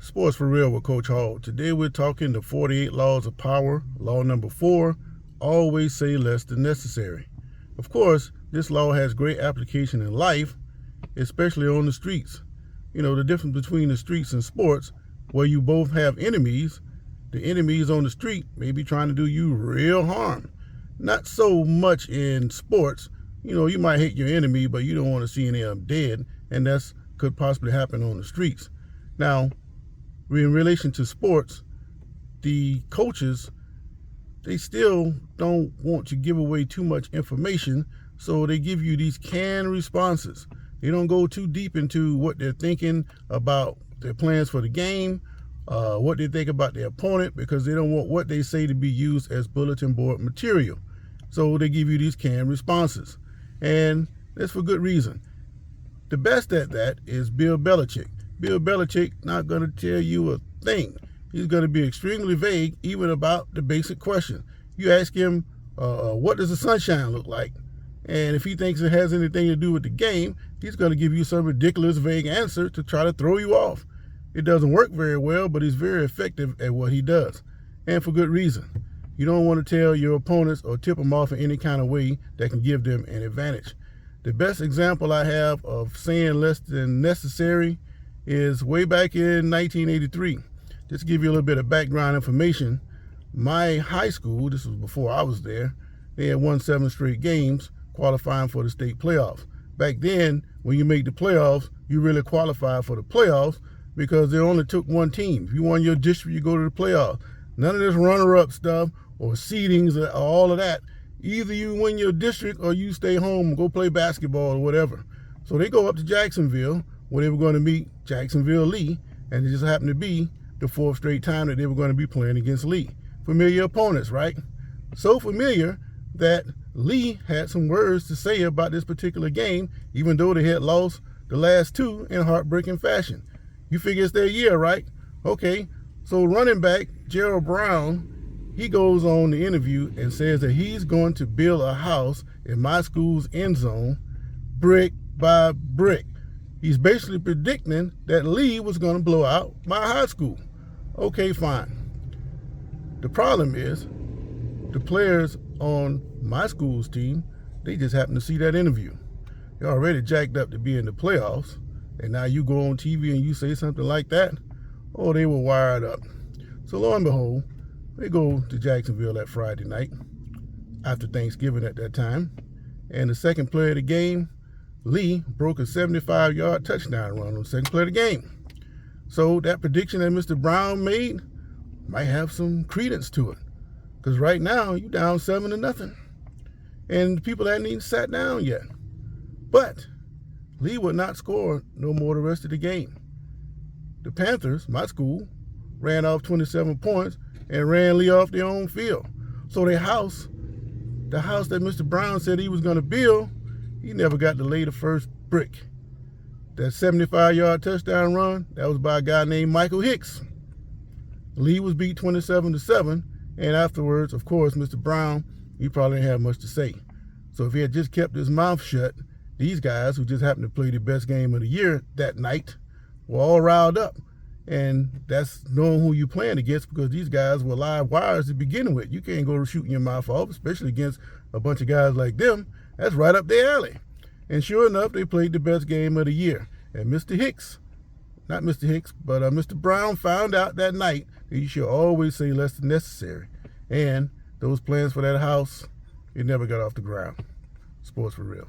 Sports for Real with Coach Hall. Today we're talking the 48 Laws of Power. Law number 4, always say less than necessary. Of course, this law has great application in life, especially on the streets. You know, the difference between the streets and sports, where you both have enemies, the enemies on the street may be trying to do you real harm. Not so much in sports. You know, you might hate your enemy, but you don't want to see any of them dead, and that's could possibly happen on the streets. Now, in relation to sports, the coaches, they still don't want to give away too much information, so they give you these canned responses. They don't go too deep into what they're thinking about their plans for the game, what they think about their opponent, because they don't want what they say to be used as bulletin board material. So they give you these canned responses, and that's for good reason. The best at that is Bill Belichick. Bill Belichick not going to tell you a thing. He's going to be extremely vague even about the basic question. You ask him, what does the sunshine look like? And if he thinks it has anything to do with the game, he's going to give you some ridiculous vague answer to try to throw you off. It doesn't work very well, but he's very effective at what he does, and for good reason. You don't want to tell your opponents or tip them off in any kind of way that can give them an advantage. The best example I have of saying less than necessary is way back in 1983. Just to give you a little bit of background information, my high school, this was before I was there, they had won 7 straight games qualifying for the state playoffs. Back then, when you make the playoffs, you really qualify for the playoffs because they only took one team. If you won your district, you go to the playoffs. None of this runner-up stuff or seedings or all of that. Either you win your district or you stay home and go play basketball or whatever. So they go up to Jacksonville, where they were going to meet Jacksonville Lee, and it just happened to be the 4th straight time that they were going to be playing against Lee. Familiar opponents, right? So familiar that Lee had some words to say about this particular game, even though they had lost the last 2 in heartbreaking fashion. You figure it's their year, right? Okay, so running back Gerald Brown, he goes on the interview and says that he's going to build a house in my school's end zone, brick by brick. He's basically predicting that Lee was going to blow out my high school. Okay, fine. The problem is the players on my school's team, they just happen to see that interview. They're already jacked up to be in the playoffs, and now you go on TV and you say something like that. Oh, they were wired up. So lo and behold, they go to Jacksonville that Friday night after Thanksgiving at that time, and the second play of the game, Lee broke a 75-yard touchdown run on the second play of the game. So that prediction that Mr. Brown made might have some credence to it, because right now you're down 7-0, and the people hadn't even sat down yet. But Lee would not score no more the rest of the game. The Panthers, my school, ran off 27 points and ran Lee off their own field. So the house that Mr. Brown said he was going to build, he never got to lay the first brick. That 75-yard touchdown run, that was by a guy named Michael Hicks. Lee was beat 27-7, and afterwards, of course, Mr. Brown, he probably didn't have much to say. So if he had just kept his mouth shut, these guys who just happened to play the best game of the year that night were all riled up. And that's knowing who you're playing against, because these guys were live wires to begin with. You can't go shooting your mouth off, especially against a bunch of guys like them. That's right up their alley. And sure enough, they played the best game of the year. And Mr. Brown found out that night that you should always say less than necessary. And those plans for that house, it never got off the ground. Sports for Real.